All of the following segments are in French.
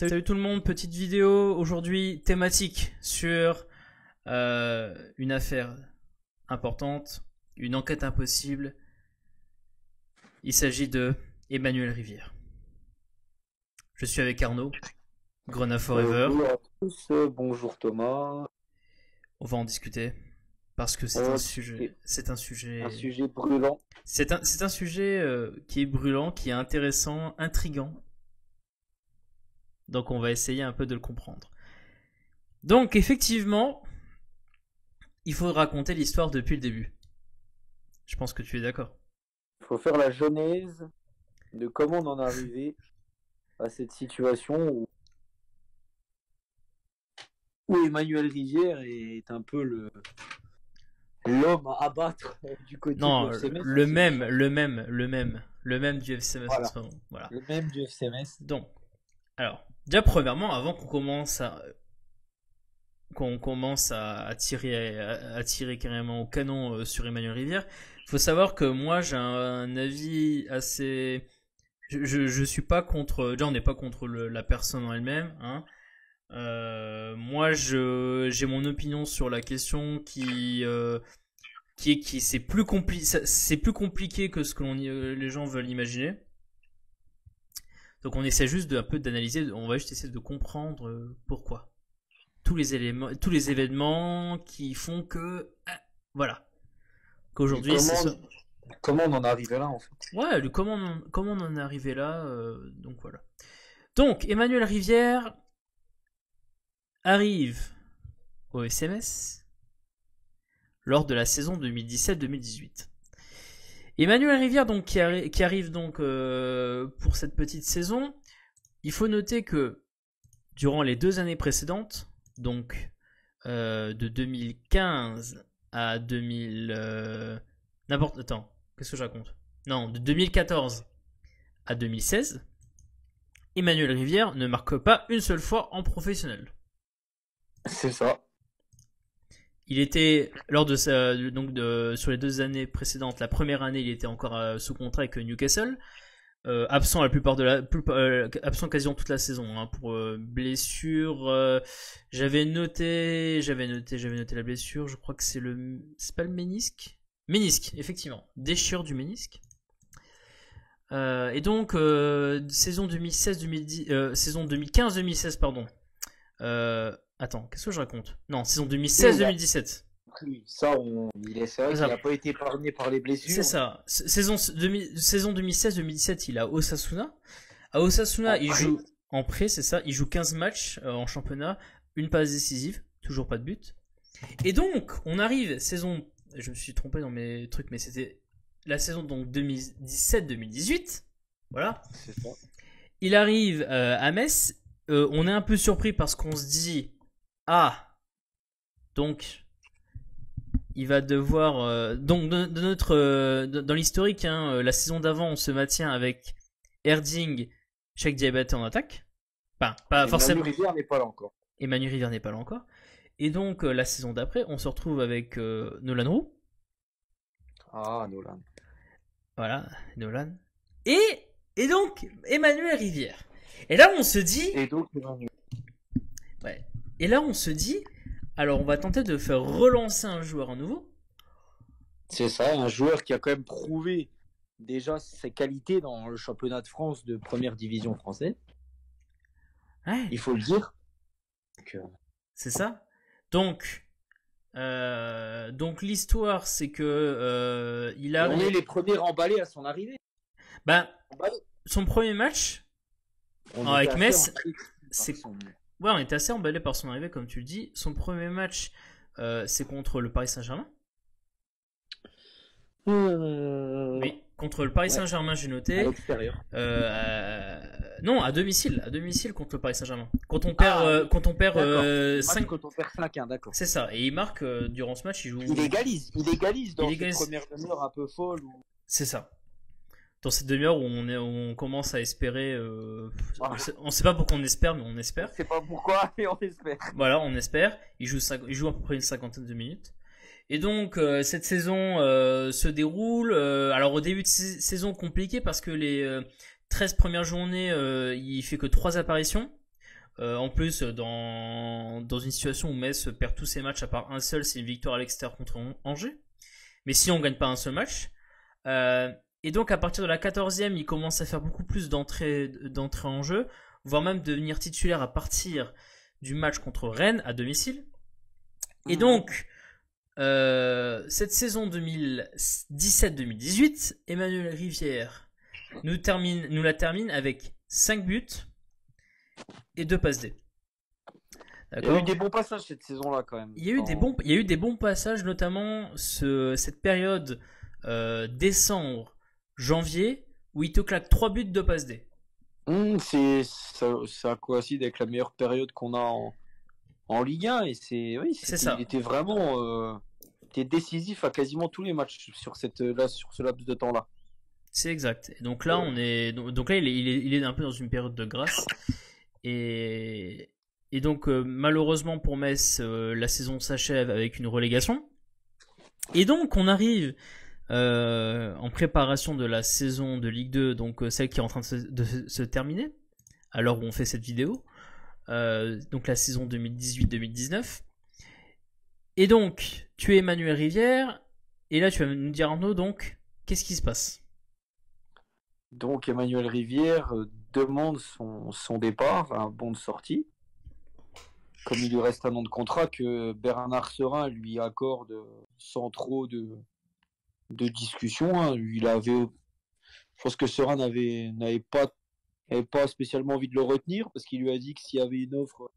Salut tout le monde, petite vidéo aujourd'hui thématique sur une affaire importante, une enquête impossible. Il s'agit de Emmanuel Rivière. Je suis avec Arnaud, Grenat Forever. Bonjour à tous, bonjour Thomas. On va en discuter parce que c'est un sujet brûlant. c'est un sujet qui est brûlant, qui est intéressant, intriguant. Donc on va essayer un peu de le comprendre. Donc effectivement, il faut raconter l'histoire depuis le début. Je pense que tu es d'accord. Il faut faire la genèse de comment on en est arrivé à cette situation où Emmanuel Rivière est un peu l'homme à abattre du côté Non, du FCMS. le même du FCMS en Voilà, ce moment. Voilà. le même du FCMS. Donc, alors, déjà premièrement, avant qu'on commence à tirer carrément au canon sur Emmanuel Rivière, il faut savoir que moi j'ai un avis assez. Je suis pas contre. Déjà, on n'est pas contre la personne en elle-même, hein. Moi, j'ai mon opinion sur la question qui c'est plus compliqué que ce que les gens veulent imaginer. Donc, on essaie juste un peu d'analyser. On va juste essayer de comprendre pourquoi tous les événements qui font que voilà qu'aujourd'hui c'est ça. Comment on en est arrivé là en fait? Ouais, comment on en est arrivé là. Donc voilà. Donc Emmanuel Rivière arrive au SMS lors de la saison 2017-2018. Emmanuel Rivière donc qui arrive donc pour cette petite saison. Il faut noter que durant les 2 années précédentes, donc de 2015 à 2000 n'importe attends, qu'est-ce que je raconte? Non, de 2014 à 2016, Emmanuel Rivière ne marque pas une seule fois en professionnel. C'est ça. Il était lors de sur les 2 années précédentes, la première année, il était encore sous contrat avec Newcastle. Absent absent quasiment toute la saison, hein, pour blessure. J'avais noté la blessure. Je crois que c'est pas le ménisque. Ménisque, effectivement, déchirure du ménisque. Et donc saison 2015-2016, pardon. Attends, qu'est-ce que je raconte? Non, saison 2016-2017. Ça, c'est vrai qu'il n'a pas été épargné par les blessures. C'est ça. Saison 2016-2017, il a Osasuna. À Osasuna, il joue en prêt, c'est ça. Il joue 15 matchs en championnat, une passe décisive, toujours pas de but. Et donc, on arrive, saison. Je me suis trompé dans mes trucs, mais c'était la saison donc 2017-2018. Voilà. C'est ça. Il arrive à Metz. On est un peu surpris parce qu'on se dit, ah, donc il va devoir donc dans l'historique, hein, la saison d'avant on se maintient avec Erding, Cheikh Diabaté en attaque. Enfin, pas forcément. Emmanuel Rivière n'est pas là encore. Emmanuel Rivière n'est pas là encore. Et donc la saison d'après, on se retrouve avec Nolan Roux. Ah, Nolan. Voilà, Nolan. Et donc Emmanuel Rivière. Et là on se dit. Et donc, ouais. Et là on se dit. Alors on va tenter de faire relancer un joueur à nouveau. C'est ça, un joueur qui a quand même prouvé déjà ses qualités dans le championnat de France de première division française. Ouais. Il faut le dire. C'est ça. Donc l'histoire c'est que il a. On est les premiers emballés à son arrivée. Ben, son premier match avec Metz, c'est. Ouais, on était assez emballé par son arrivée, comme tu le dis. Son premier match, c'est contre le Paris Saint-Germain. Oui, contre le Paris Saint-Germain, j'ai noté. À l'extérieur. Non, à domicile contre le Paris Saint-Germain. Quand on perd, 5 quand on perd 5-1, d'accord. C'est ça. Et il marque durant ce match, il égalise dans cette première demi-heure un peu folle. C'est ça. Dans cette demi-heure où on commence à espérer. On sait pas pourquoi on espère, mais on espère. On sait pas pourquoi, mais on espère. Voilà, on espère. Il joue à peu près une cinquantaine de minutes. Et donc cette saison se déroule. Alors au début de saison compliqué parce que les 13 premières journées, il fait que 3 apparitions. En plus, dans une situation où Metz perd tous ses matchs à part un seul, c'est une victoire à l'extérieur contre Angers. Mais si on gagne pas un seul match. Et donc à partir de la 14e, il commence à faire beaucoup plus d'entrées en jeu, voire même devenir titulaire à partir du match contre Rennes à domicile. Et donc, cette saison 2017-2018, Emmanuel Rivière nous la termine avec 5 buts et 2 passes D. Il y a eu des bons passages cette saison-là quand même. Il y a eu des bons passages, notamment cette période décembre, janvier, où il te claque 3 buts, 2 passes D. Ça coïncide avec la meilleure période qu'on a en Ligue 1 et c'est ça. Il était vraiment décisif à quasiment tous les matchs sur ce laps de temps-là. C'est exact. Et donc là, il est un peu dans une période de grâce. Et donc, malheureusement pour Metz, la saison s'achève avec une relégation. Et donc, on arrive en préparation de la saison de Ligue 2, donc celle qui est en train de se terminer, à l'heure où on fait cette vidéo. Donc la saison 2018-2019. Et donc, tu es Emmanuel Rivière. Et là, tu vas nous dire, Arnaud, donc, qu'est-ce qui se passe ? Donc, Emmanuel Rivière demande son départ, un bon de sortie. Comme il lui reste un an de contrat, que Bernard Serin lui accorde sans trop de discussion. Je pense que Serin n'avait pas spécialement envie de le retenir, parce qu'il lui a dit que s'il y avait une offre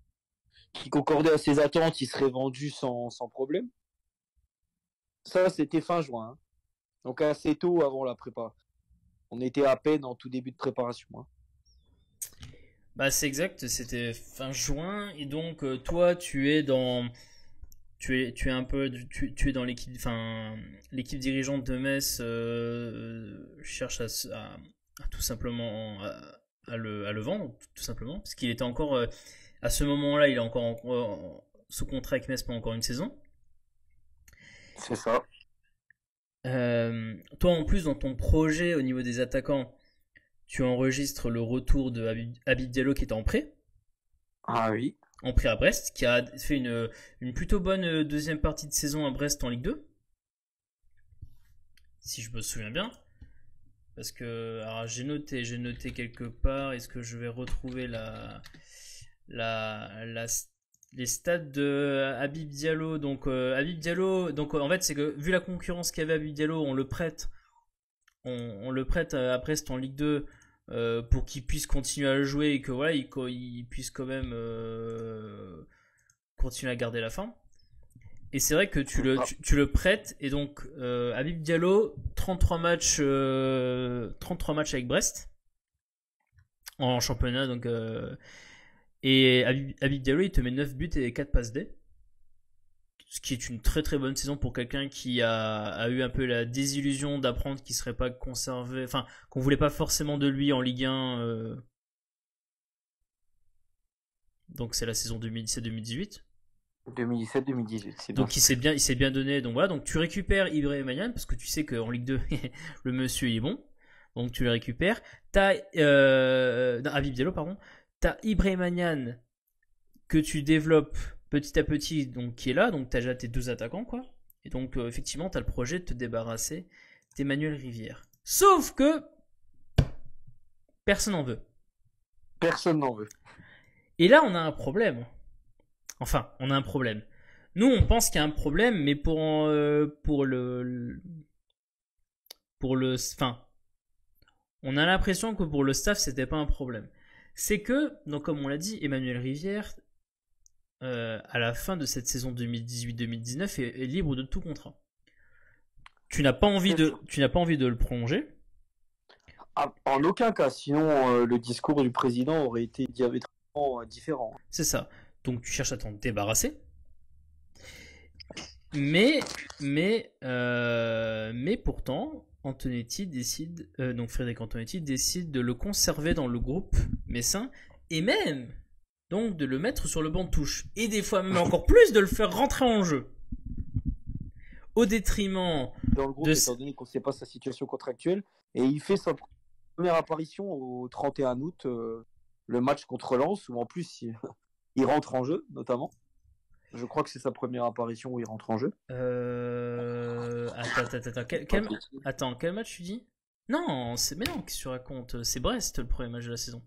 qui concordait à ses attentes, il serait vendu sans problème. Ça, c'était fin juin. Donc assez tôt avant la prépa. On était à peine en tout début de préparation. Bah c'est exact, c'était fin juin et donc toi tu es dans l'équipe dirigeante de Metz cherche à tout simplement à le vendre tout simplement parce qu'il était encore à ce moment-là il est encore sous contrat avec Metz pendant encore une saison. C'est ça. Toi en plus dans ton projet au niveau des attaquants tu enregistres le retour de Habib Diallo qui était en prêt. Ah oui. En prêt à Brest, qui a fait une plutôt bonne deuxième partie de saison à Brest en Ligue 2. Si je me souviens bien. Parce que alors j'ai noté quelque part. Est-ce que je vais retrouver les stats de Habib Diallo. Donc Habib Diallo, donc en fait c'est que vu la concurrence qu'il y avait à Habib Diallo, on le prête à Brest en Ligue 2 pour qu'il puisse continuer à le jouer et que voilà il puisse quand même continuer à garder la forme. Et c'est vrai que tu le prêtes et donc Habib Diallo 33 matchs avec Brest en championnat donc et Habib Diallo il te met 9 buts et 4 passes D. Ce qui est une très très bonne saison pour quelqu'un qui a eu un peu la désillusion d'apprendre qu'il serait pas conservé, enfin qu'on voulait pas forcément de lui en Ligue 1. Donc c'est la saison 2017-2018. 2017-2018, c'est bien. Donc il s'est bien donné. Donc voilà, donc tu récupères Ibrahim Magnan parce que tu sais qu'en Ligue 2 le monsieur il est bon. Donc tu le récupères. T'as Habib Diallo pardon. T'as Ibrahim Magnan que tu développes petit à petit, donc qui est là, donc t'as déjà tes 2 attaquants, quoi. Et donc, effectivement, t'as le projet de te débarrasser d'Emmanuel Rivière. Sauf que personne n'en veut. Personne n'en veut. Et là, on a un problème. Enfin, on a un problème. Nous, on pense qu'il y a un problème, mais enfin, on a l'impression que pour le staff, c'était pas un problème. C'est que, donc comme on l'a dit, Emmanuel Rivière, à la fin de cette saison 2018-2019 est libre de tout contrat. Tu n'as pas envie de le prolonger. En aucun cas, sinon le discours du président aurait été diamétralement différent. C'est ça. Donc tu cherches à t'en débarrasser. Mais pourtant, Frédéric Antonetti décide de le conserver dans le groupe messin et même donc de le mettre sur le banc de touche et des fois même encore plus de le faire rentrer en jeu au détriment dans le groupe étant donné qu'on ne sait pas sa situation contractuelle et il fait sa première apparition au 31 août le match contre Lens, où en plus il rentre en jeu, notamment. Je crois que c'est sa première apparition où il rentre en jeu. Attends, quel match tu dis? Non, mais non, qu'est-ce que tu racontes? C'est Brest le premier match de la saison.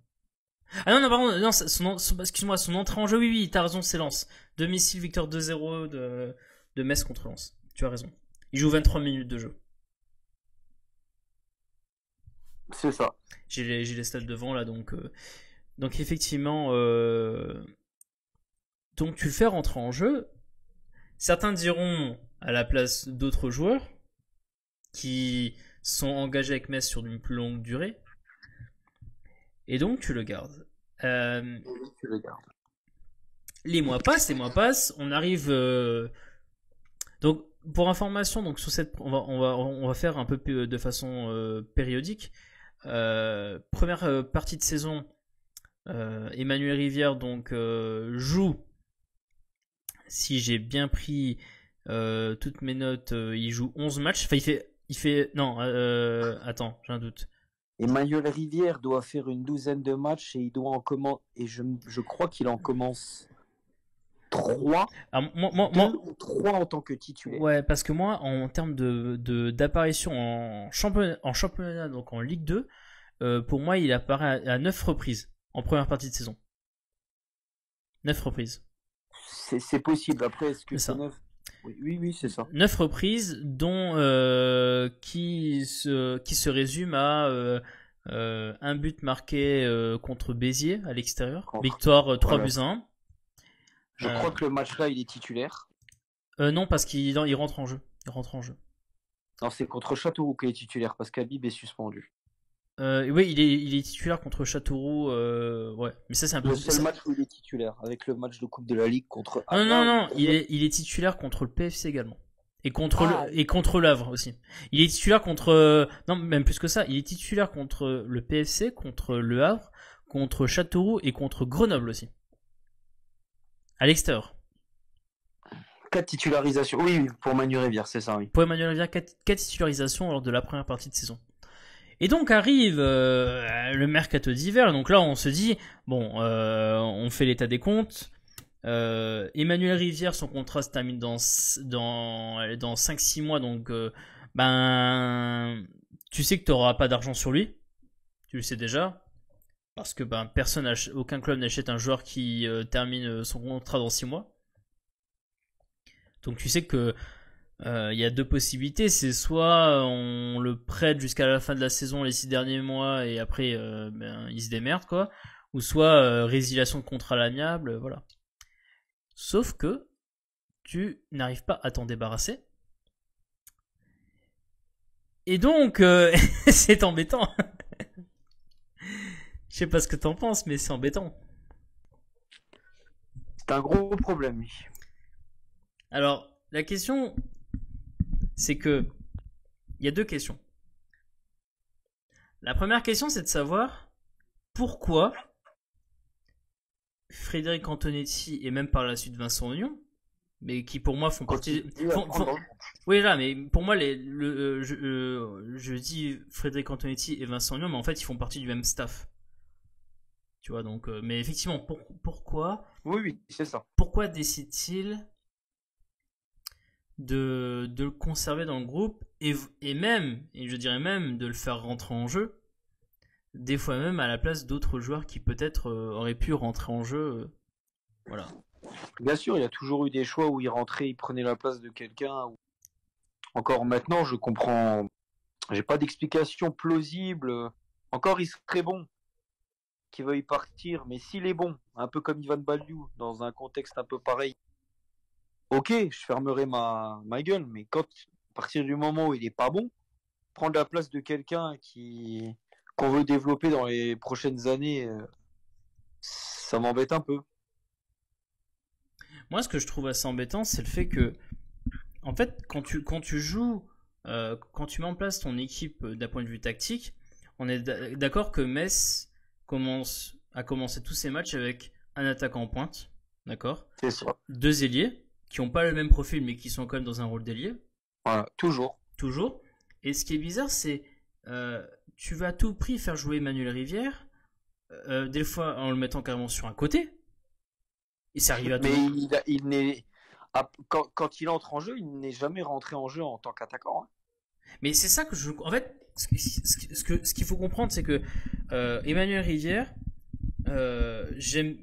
Ah non, non, pardon, non, excuse-moi, son entrée en jeu, oui, t'as raison, c'est Lens. Domicile, victoire 2-0 de Metz contre Lens. Tu as raison. Il joue 23 minutes de jeu. C'est ça. J'ai les stats devant là, donc effectivement, donc tu le fais rentrer en jeu. Certains diront à la place d'autres joueurs qui sont engagés avec Metz sur une plus longue durée. Et donc tu le gardes. Tu le gardes. Les mois passent, on arrive. Donc pour information, donc sur cette, on va faire un peu de façon périodique. Première partie de saison, Emmanuel Rivière donc joue. Si j'ai bien pris toutes mes notes, il joue 11 matchs. Enfin, il fait non. Attends, j'ai un doute. Emmanuel Rivière doit faire une douzaine de matchs et il doit en commencer. Et je crois qu'il en commence 3. Alors, 2 ou 3 en tant que titulaire. Ouais, parce que moi, en termes d'apparition en championnat, donc en Ligue 2, pour moi, il apparaît à 9 reprises en première partie de saison. 9 reprises. C'est possible. Après, est-ce que c'est 9? Oui, c'est ça. 9 reprises, dont qui se résume à un but marqué contre Béziers à l'extérieur. Victoire 3-1. Je crois que le match-là, il est titulaire. Non, parce qu'il rentre en jeu. Il rentre en jeu. Non, c'est contre Châteauroux qu'il est titulaire, parce qu'Habib est suspendu. Oui, il est titulaire contre Châteauroux. Ouais, mais ça c'est un peu. Le seul match où il est titulaire, avec le match de Coupe de la Ligue contre. Non, il est titulaire contre le PFC également. Et contre l'Havre aussi. Il est titulaire contre. Non, même plus que ça. Il est titulaire contre le PFC, contre le Havre, contre Châteauroux et contre Grenoble aussi. À l'extérieur. 4 titularisations. Oui, pour Emmanuel Rivière, c'est ça, oui. Pour Emmanuel Rivière, 4 titularisations lors de la première partie de saison. Et donc arrive le mercato d'hiver. Donc là, on se dit, bon, on fait l'état des comptes. Emmanuel Rivière, son contrat se termine dans 5-6 mois. Donc, tu sais que tu n'auras pas d'argent sur lui. Tu le sais déjà. Parce que aucun club n'achète un joueur qui termine son contrat dans 6 mois. Donc tu sais que y a deux possibilités, c'est soit on le prête jusqu'à la fin de la saison les 6 derniers mois et après il se démerde quoi, ou soit résiliation de contrat à l'amiable, voilà. Sauf que tu n'arrives pas à t'en débarrasser. Et donc c'est embêtant. Je sais pas ce que t'en penses, mais c'est embêtant. C'est un gros problème, oui. Alors, la question, c'est que il y a deux questions. La première question, c'est de savoir pourquoi Frédéric Antonetti et même par la suite Vincent Aignan, mais qui pour moi font partie. Oui, là, mais pour moi, je dis Frédéric Antonetti et Vincent Aignan, mais en fait, ils font partie du même staff. Tu vois, donc, mais effectivement, pourquoi. Oui, c'est ça. Pourquoi décide-t-il de le conserver dans le groupe et je dirais même de le faire rentrer en jeu, des fois même à la place d'autres joueurs qui peut-être auraient pu rentrer en jeu, voilà. Bien sûr, il y a toujours eu des choix où il rentrait, il prenait la place de quelqu'un. Encore maintenant, je comprends, j'ai pas d'explication plausible. Encore, il serait bon qu'il veuille partir, mais s'il est bon, un peu comme Ivan Baliou, dans un contexte un peu pareil, ok, je fermerai ma gueule, mais à partir du moment où il est pas bon, prendre la place de quelqu'un qu'on veut développer dans les prochaines années, ça m'embête un peu. Moi, ce que je trouve assez embêtant, c'est le fait que, en fait, quand tu joues, quand tu mets en place ton équipe d'un point de vue tactique, on est d'accord que Metz a commencé tous ses matchs avec un attaquant en pointe, d'accord ? C'est ça. 2 ailiers, qui n'ont pas le même profil, mais qui sont quand même dans un rôle d'ailier. Voilà, toujours. Et ce qui est bizarre, c'est tu vas à tout prix faire jouer Emmanuel Rivière, des fois en le mettant carrément sur un côté. Et ça arrive à tout Mais le monde. il n'est quand il entre en jeu, il n'est jamais rentré en jeu en tant qu'attaquant, hein. Mais c'est ça que je. En fait, ce qu'il faut comprendre, c'est que Emmanuel Rivière, j'aime.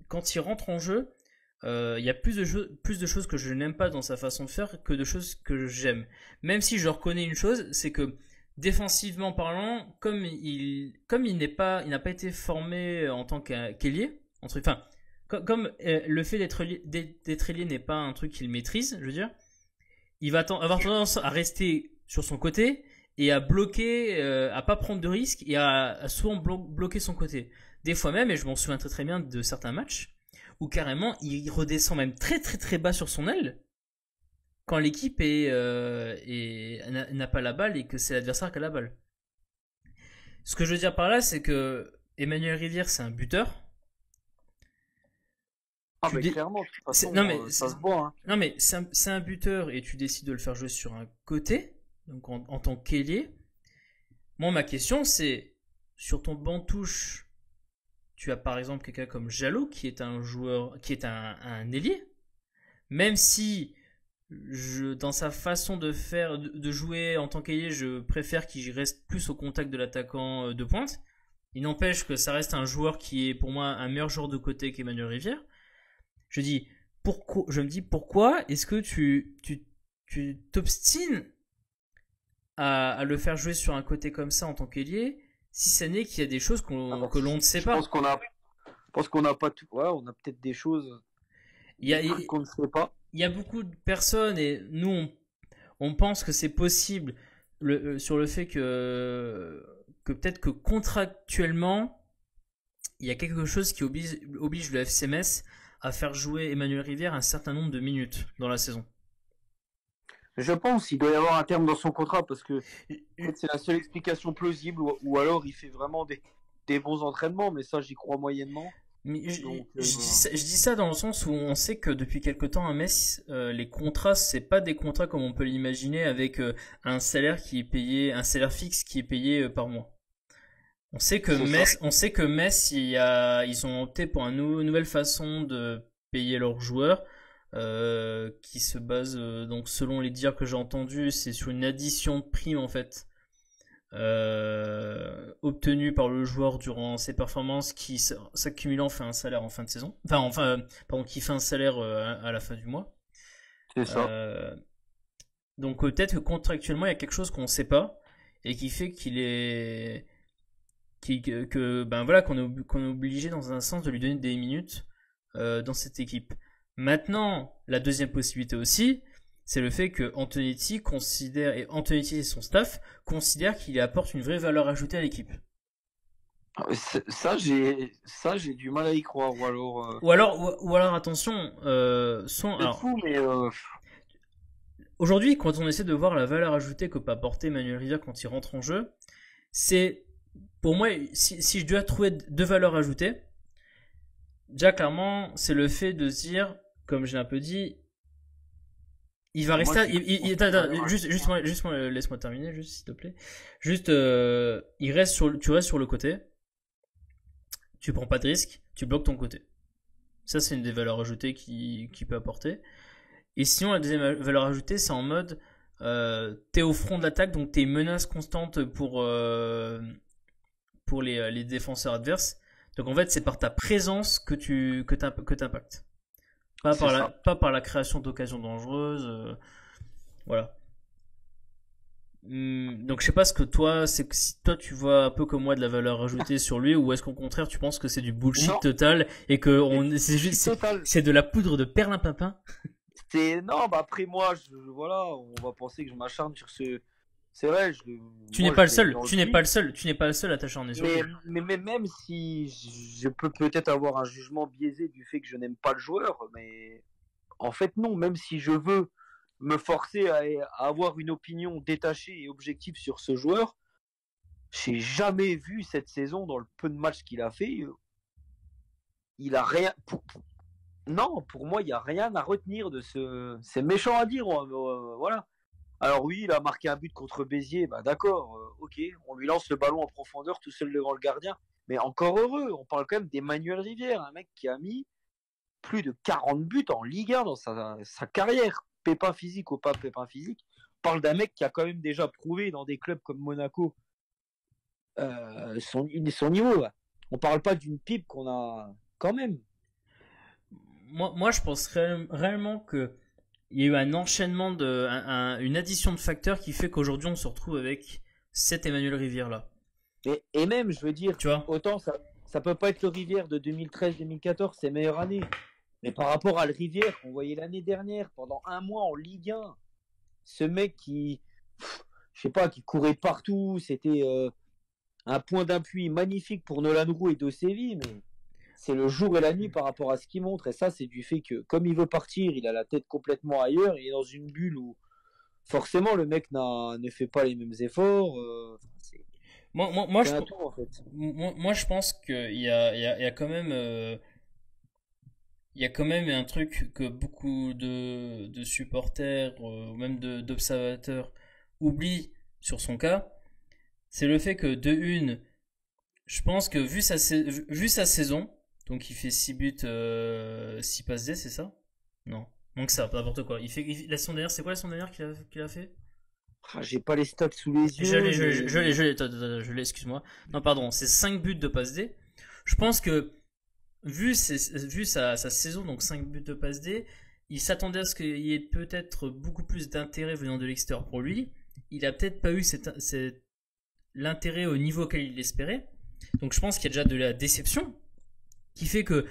Quand il rentre en jeu, il y a plus de choses que je n'aime pas dans sa façon de faire que de choses que j'aime. Même si je reconnais une chose, c'est que défensivement parlant, il n'a pas été formé en tant qu'ailier, enfin, comme le fait d'être ailier n'est pas un truc qu'il maîtrise, je veux dire, il va avoir tendance à rester sur son côté et à bloquer, à pas prendre de risques et à souvent bloquer son côté. Des fois même, et je m'en souviens très très bien de certains matchs, où carrément il redescend même très très très bas sur son aile quand l'équipe n'a pas la balle et que c'est l'adversaire qui a la balle. Ce que je veux dire par là, c'est que Emmanuel Rivière, c'est un buteur. Ah, mais clairement, de toute façon, Non, mais ça se voit, hein. Non, mais c'est un buteur et tu décides de le faire jouer sur un côté, donc en tant qu'ailier. Moi, ma question, c'est sur ton banc de touche, tu as par exemple quelqu'un comme Jalot qui est un joueur, qui est un ailier. Même si dans sa façon de faire, de jouer en tant qu'ailier, je préfère qu'il reste plus au contact de l'attaquant de pointe. Il n'empêche que ça reste un joueur qui est pour moi un meilleur joueur de côté qu'Emmanuel Rivière. Je me dis pourquoi est-ce que tu t'obstines à le faire jouer sur un côté comme ça en tant qu'ailier, si ce n'est qu'il y a des choses que l'on ne sait pas. Je pense qu'on n'a pas tout. Ouais, on a peut-être des choses qu'on ne sait pas. Il y a beaucoup de personnes et nous on pense que c'est possible sur le fait que peut-être que contractuellement il y a quelque chose qui oblige le FC Metz à faire jouer Emmanuel Rivière un certain nombre de minutes dans la saison. Je pense qu'il doit y avoir un terme dans son contrat parce que c'est la seule explication plausible ou alors il fait vraiment des bons entraînements, mais ça j'y crois moyennement. Mais je dis ça dans le sens où on sait que depuis quelque temps à Metz, les contrats c'est pas des contrats comme on peut l'imaginer avec un salaire fixe qui est payé par mois. On sait que Metz, ils ont opté pour une nouvelle façon de payer leurs joueurs, qui se base, donc selon les dires que j'ai entendus, c'est sur une addition de primes en fait, obtenue par le joueur durant ses performances, qui s'accumulant fait un salaire en fin de saison. Pardon, qui fait un salaire à la fin du mois. C'est ça. Donc peut-être que contractuellement il y a quelque chose qu'on ne sait pas et qui fait qu'on est obligé dans un sens de lui donner des minutes dans cette équipe. Maintenant, la deuxième possibilité aussi, c'est le fait que Antonetti et son staff considèrent qu'il apporte une vraie valeur ajoutée à l'équipe. Ça j'ai du mal à y croire ou alors attention, c'est fou, mais aujourd'hui quand on essaie de voir la valeur ajoutée que peut apporter Emmanuel Rivière quand il rentre en jeu, c'est pour moi, si je dois trouver deux valeurs ajoutées, déjà clairement, c'est le fait de se dire, comme j'ai un peu dit, il va rester. Juste, laisse-moi terminer, juste s'il te plaît. Juste, tu restes sur le côté, tu prends pas de risque, tu bloques ton côté. Ça, c'est une des valeurs ajoutées qui peut apporter. Et sinon, la deuxième valeur ajoutée, c'est en mode, t'es au front de l'attaque, donc t'es une menace constante pour les défenseurs adverses. Donc en fait, c'est par ta présence que t'impactes. Pas par la création d'occasions dangereuses. Voilà. Donc je sais pas ce que toi, c'est que si toi tu vois un peu comme moi de la valeur ajoutée sur lui, ou est-ce qu'au contraire tu penses que c'est du bullshit total et que c'est de la poudre de perlimpinpin. Non, bah après moi, voilà, on va penser que je m'acharne sur ce. C'est vrai, tu n'es pas le seul. Tu n'es pas le seul à t'acharner sur lui. Mais même si je peux peut-être avoir un jugement biaisé du fait que je n'aime pas le joueur, mais en fait non, même si je veux me forcer à avoir une opinion détachée et objective sur ce joueur, j'ai jamais vu cette saison, dans le peu de matchs qu'il a fait, il a rien. Non, pour moi, il n'y a rien à retenir de ce. C'est méchant à dire, voilà. Alors oui, il a marqué un but contre Béziers, bah d'accord, ok, on lui lance le ballon en profondeur tout seul devant le gardien, Mais encore heureux, on parle quand même d'Emmanuel Rivière, un mec qui a mis plus de 40 buts en Ligue 1 dans sa carrière. Pépin physique ou pas pépin physique. On parle d'un mec qui a quand même déjà prouvé dans des clubs comme Monaco son niveau. Là. On parle pas d'une pipe qu'on a quand même. Moi, je pense réellement que il y a eu un enchaînement une addition de facteurs qui fait qu'aujourd'hui on se retrouve avec cet Emmanuel Rivière là. Et même, je veux dire, Tu vois? autant ça peut pas être le Rivière de 2013-2014, c'est meilleure année. Mais par rapport à le Rivière qu'on voyait l'année dernière, pendant un mois en Ligue 1, ce mec je sais pas, qui courait partout, c'était un point d'appui magnifique pour Nolan Roux et De Séville, mais c'est le jour et la nuit par rapport à ce qu'il montre. Et ça, c'est du fait que, comme il veut partir, il a la tête complètement ailleurs, il est dans une bulle où forcément le mec ne fait pas les mêmes efforts. Je, un tout, en fait. moi, je pense il y a quand même, il y a quand même un truc que beaucoup de supporters, ou même d'observateurs, oublient sur son cas. C'est le fait que, de une, je pense que vu sa saison, donc il fait 6 buts, 6 passes D, c'est ça? Non. Donc ça, n'importe quoi. La saison dernière, c'est quoi la saison dernière qu'il a fait? J'ai pas les stats sous les Je yeux. l'ai, je l'ai, je l'ai, excuse-moi. Non, pardon, c'est 5 buts de passe D. Je pense que, vu sa saison, donc 5 buts de passe D, il s'attendait à ce qu'il y ait peut-être beaucoup plus d'intérêt venant de l'extérieur pour lui. Il a peut-être pas eu l'intérêt au niveau auquel il l'espérait. Donc je pense qu'il y a déjà de la déception qui fait que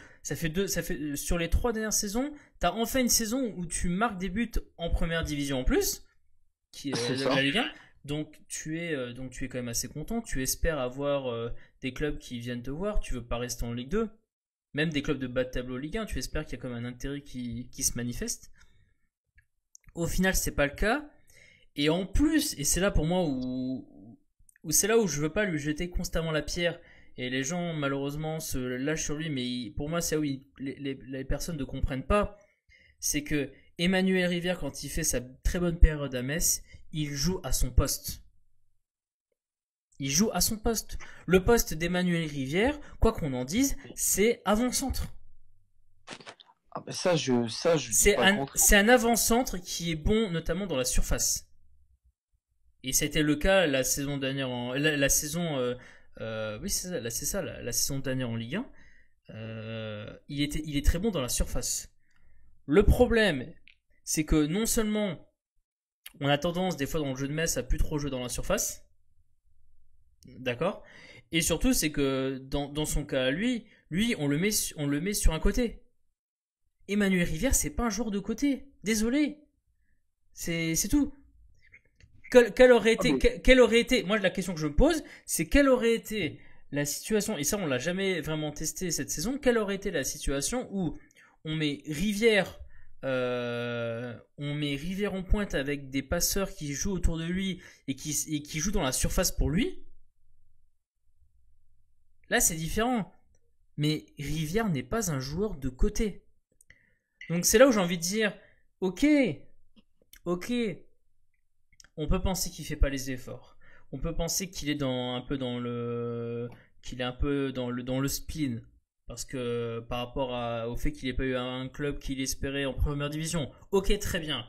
sur les 3 dernières saisons, t'as enfin une saison où tu marques des buts en première division en plus, qui est la Ligue 1. Donc tu es quand même assez content. Tu espères avoir des clubs qui viennent te voir. Tu veux pas rester en Ligue 2. Même des clubs de bas de tableau Ligue 1, tu espères qu'il y a quand même un intérêt qui se manifeste. Au final, c'est pas le cas. Et en plus, et c'est là pour moi où c'est là où je veux pas lui jeter constamment la pierre. Et les gens, malheureusement, se lâchent sur lui. Mais pour moi, c'est là où les personnes ne comprennent pas. C'est que Emmanuel Rivière, quand il fait sa très bonne période à Metz, il joue à son poste. Il joue à son poste. Le poste d'Emmanuel Rivière, quoi qu'on en dise, c'est avant-centre. Ah ben ça, je dis pas le contraire. C'est un avant-centre qui est bon, notamment dans la surface. Et c'était le cas la saison dernière la saison, oui c'est ça, la saison dernière en Ligue 1. Il est très bon dans la surface. Le problème, c'est que non seulement on a tendance des fois dans le jeu de Metz à plus trop jouer dans la surface, d'accord, et surtout c'est que dans son cas lui on le met sur un côté. Emmanuel Rivière, c'est pas un joueur de côté, désolé, c'est tout. Quelle aurait été, moi la question que je me pose, c'est quelle aurait été la situation, et ça on l'a jamais vraiment testé cette saison, quelle aurait été la situation où on met Rivière en pointe avec des passeurs qui jouent autour de lui et qui jouent dans la surface pour lui. Là c'est différent, mais Rivière n'est pas un joueur de côté. Donc c'est là où j'ai envie de dire, ok, on peut penser qu'il fait pas les efforts. On peut penser qu'il est un peu dans le spleen. Parce que par rapport au fait qu'il n'ait pas eu un club qu'il espérait en première division. Ok, très bien.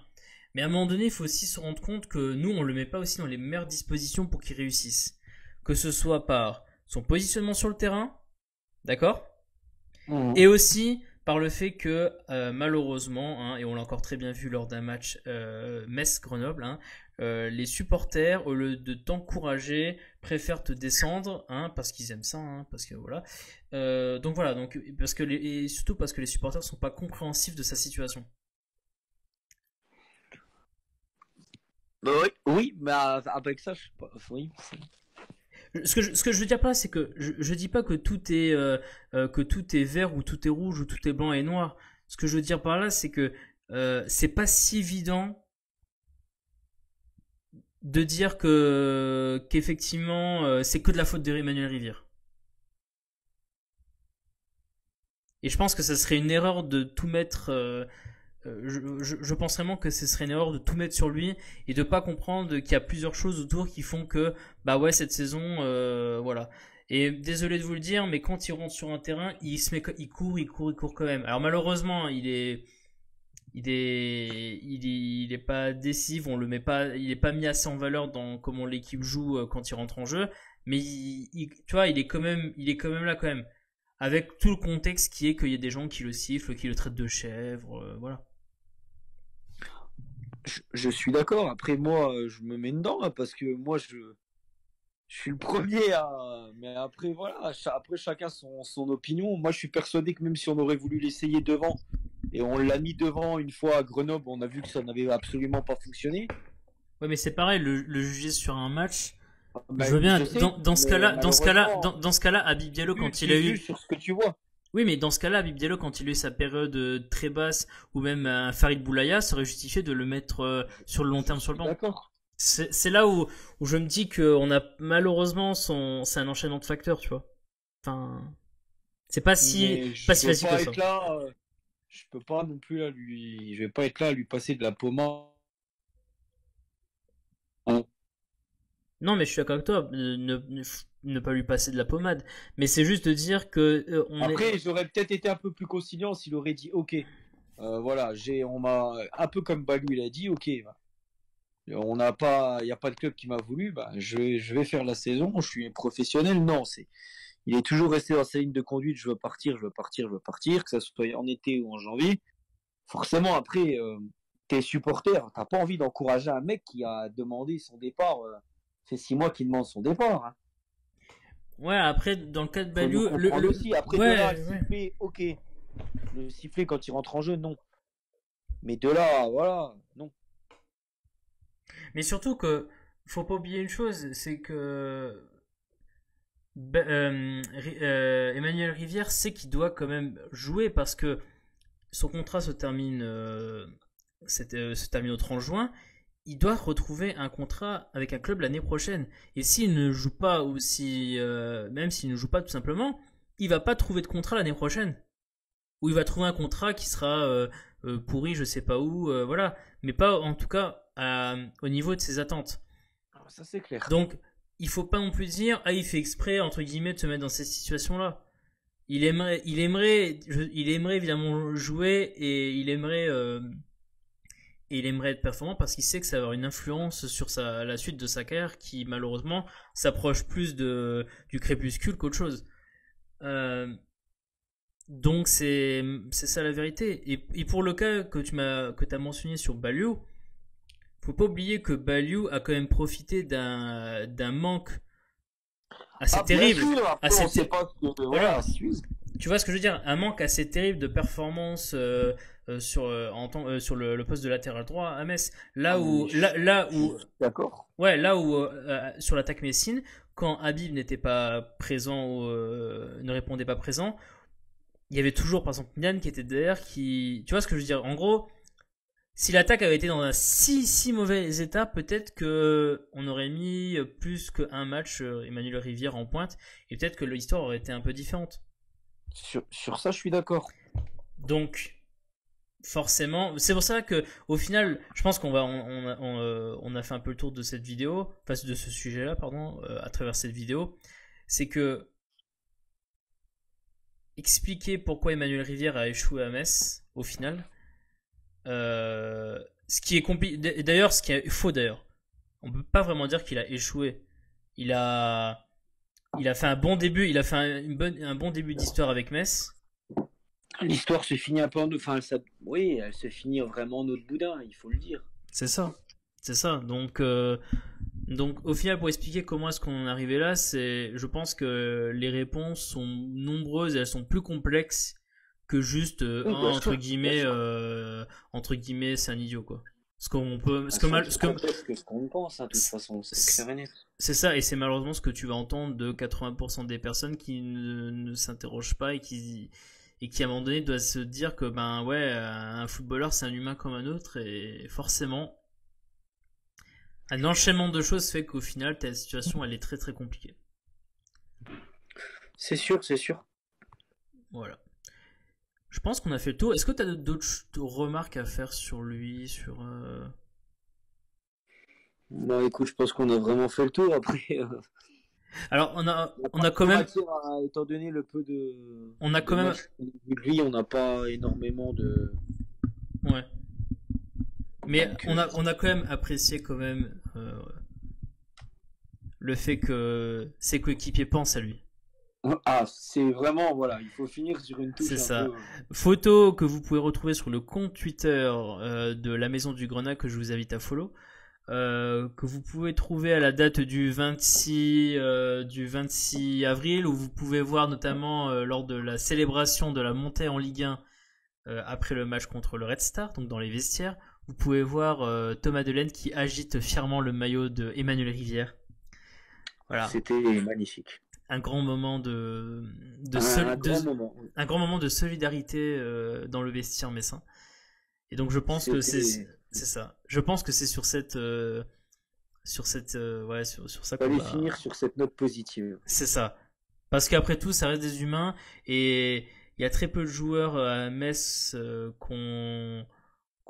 Mais à un moment donné, il faut aussi se rendre compte que nous, on le met pas aussi dans les meilleures dispositions pour qu'il réussisse. Que ce soit par son positionnement sur le terrain, d'accord ? Et aussi par le fait que malheureusement, hein, et on l'a encore très bien vu lors d'un match Metz-Grenoble, hein, les supporters, au lieu de t'encourager, préfèrent te descendre, hein, parce qu'ils aiment ça, hein, parce que voilà. Donc voilà, et surtout parce que les supporters sont pas compréhensifs de sa situation. Oui, mais avec ça, oui. Ce que je veux dire pas, c'est que je dis pas que tout est vert ou tout est rouge ou tout est blanc et noir. Ce que je veux dire par là, c'est que c'est pas si évident de dire qu'effectivement c'est que de la faute de Emmanuel Rivière. Et je pense que ça serait une erreur de tout mettre. Je pense vraiment que ce serait une erreur de tout mettre sur lui et de pas comprendre qu'il y a plusieurs choses autour qui font que bah ouais cette saison voilà. Et désolé de vous le dire, mais quand il rentre sur un terrain, il court quand même. Alors malheureusement, il est pas décisif, on le met pas, il est pas mis assez en valeur dans comment l'équipe joue quand il rentre en jeu, mais tu vois, il est quand même là quand même, avec tout le contexte qui est qu'il y a des gens qui le sifflent, qui le traitent de chèvre, voilà. Je suis d'accord. Après, moi, je me mets dedans là, parce que moi, je suis le premier à. Mais après, voilà, après chacun son opinion. Moi, je suis persuadé que même si on aurait voulu l'essayer devant, et on l'a mis devant une fois à Grenoble, on a vu que ça n'avait absolument pas fonctionné. Ouais, mais c'est pareil, le juger sur un match. Je Ben, veux bien, je sais, dans ce mais cas-là, malheureusement, dans ce cas-là, Habib Diallo, quand il a tu eu, juges sur ce que tu vois. oui, mais dans ce cas-là, Habib Diallo, quand il a eu sa période très basse, ou même un Farid Boulaya, ça aurait justifié de le mettre sur le long Je terme sur le suis banc. d'accord. C'est là où je me dis que on a malheureusement c'est un enchaînement de facteurs, tu vois. Enfin, c'est Mais pas je si vais facile que pas ça. être là. Je peux pas non plus là lui. Je vais pas être là à lui passer de la pommade. Non, mais je suis d'accord avec toi, ne pas lui passer de la pommade. Mais c'est juste de dire que on est. Après, j'aurais peut-être été un peu plus conciliant s'il aurait dit OK. Voilà, on m'a un peu comme Balou il a dit OK. Bah, on n'a pas, il n'y a pas de club qui m'a voulu. Bah, je vais faire la saison. Je suis professionnel. Non, il est toujours resté dans sa ligne de conduite. Je veux partir, je veux partir, je veux partir, que ça soit en été ou en janvier. Forcément, après, t'es supporter, t'as pas envie d'encourager un mec qui a demandé son départ. C'est 6 mois qu'il demande son départ. Hein. Ouais, après, dans le cas de Faut le Baliou, comprendre aussi. Après, de là, ouais, le ouais. siffler, ok. Le siffler quand il rentre en jeu, non. Mais de là, voilà, non. Mais surtout que faut pas oublier une chose, c'est que Emmanuel Rivière sait qu'il doit quand même jouer parce que son contrat se termine au 30 juin. Il doit retrouver un contrat avec un club l'année prochaine. Et s'il ne joue pas, ou si, même s'il ne joue pas tout simplement, il va pas trouver de contrat l'année prochaine. Ou il va trouver un contrat qui sera pourri, je sais pas où, voilà. Mais pas en tout cas au niveau de ses attentes. Ça, c'est clair. Donc, il faut pas non plus dire, ah, il fait exprès, entre guillemets, de se mettre dans cette situation-là. Il aimerait évidemment jouer et il aimerait être performant parce qu'il sait que ça va avoir une influence sur la suite de sa carrière qui malheureusement s'approche plus du crépuscule qu'autre chose. Euh, donc c'est ça la vérité. Et pour le cas que t'as mentionné sur Baliou, faut pas oublier que Baliou a quand même profité d'un manque assez Ah, bien terrible, sûr, après, assez on sait pas que. voilà. Voilà, si. Tu vois ce que je veux dire? Un manque assez terrible de performance sur le poste de latéral droit à Metz. Ah, mais Là je où suis d'accord. ouais, là où sur l'attaque Messine, quand Habib n'était pas présent ou ne répondait pas présent, il y avait toujours par exemple Nian qui était derrière qui tu vois ce que je veux dire? En gros, si l'attaque avait été dans un si mauvais état, peut-être que on aurait mis plus qu'un match Emmanuel Rivière en pointe et peut-être que l'histoire aurait été un peu différente. Sur ça, je suis d'accord. Donc forcément, c'est pour ça que au final, je pense on a fait un peu le tour de cette vidéo, enfin de ce sujet-là, pardon, à travers cette vidéo. C'est que expliquer pourquoi Emmanuel Rivière a échoué à Metz au final, ce qui est compliqué. D'ailleurs, ce qui est faux d'ailleurs. On peut pas vraiment dire qu'il a échoué. Il a, il a fait un bon début. Il a fait un bon début d'histoire avec Metz. L'histoire se finit un peu en. Enfin, ça, oui, elle se finit vraiment en autre boudin, il faut le dire. C'est ça. C'est ça. Donc, au final, pour expliquer comment est-ce qu'on est arrivé là, je pense que les réponses sont nombreuses, elles sont plus complexes que juste Oui, bien sûr, bien sûr. entre guillemets, c'est un idiot quoi. Ce qu'on peut, ce Elles que sont mal, plus ce que complexes que ce qu'on pense, hein, de toute façon, c'est clair et net. c'est ça, et c'est malheureusement ce que tu vas entendre de 80% des personnes qui ne s'interrogent pas et qui à un moment donné doivent se dire que ben ouais, un footballeur c'est un humain comme un autre et forcément un enchaînement de choses fait qu'au final ta situation elle est très très compliquée. C'est sûr, c'est sûr. Voilà. Je pense qu'on a fait le tour. Est-ce que tu as d'autres remarques à faire sur lui, sur Bon, écoute, je pense qu'on a vraiment fait le tour. Après, Alors on a quand Peu même, étant donné le peu de, on a de quand même, matchs qu'on a vu de lui, on n'a pas énormément de. ouais. Mais Donc, on a quand même apprécié quand même le fait que ses coéquipiers pensent à lui. ah, c'est vraiment, voilà, il faut finir sur une C'est touche un ça. peu. Photo que vous pouvez retrouver sur le compte Twitter de la Maison du Grenat que je vous invite à follow. Que vous pouvez trouver à la date du 26 avril, où vous pouvez voir notamment lors de la célébration de la montée en Ligue 1 après le match contre le Red Star, donc dans les vestiaires. Vous pouvez voir Thomas Delaine qui agite fièrement le maillot de Emmanuel Rivière. Voilà, C'était magnifique. un grand moment Un grand moment. un grand moment de solidarité dans le vestiaire messin. Et donc je pense que C'était. c'est ça. Je pense que c'est sur ça qu'on Fallait va. finir sur cette note positive. C'est ça. Parce qu'après tout, ça reste des humains et il y a très peu de joueurs à Metz qu'on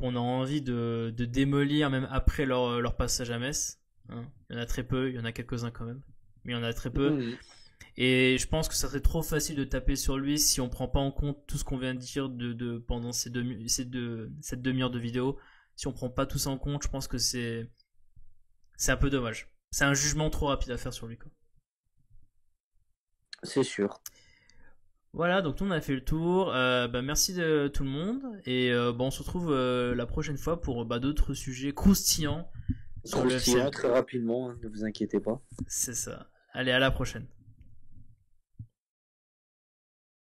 a envie de démolir même après leur passage à Metz. Hein. Il y en a très peu, il y en a quelques-uns quand même, mais il y en a très peu. Mhm. Et je pense que ça serait trop facile de taper sur lui si on prend pas en compte tout ce qu'on vient de dire pendant cette demi-heure de vidéo. Si on prend pas tout ça en compte, je pense que c'est un peu dommage. C'est un jugement trop rapide à faire sur lui, quoi. C'est sûr. Voilà, donc on a fait le tour. Merci de tout le monde et on se retrouve la prochaine fois pour d'autres sujets croustillants sur le Croustillant FCM. très rapidement, hein, ne vous inquiétez pas. C'est ça. Allez, à la prochaine.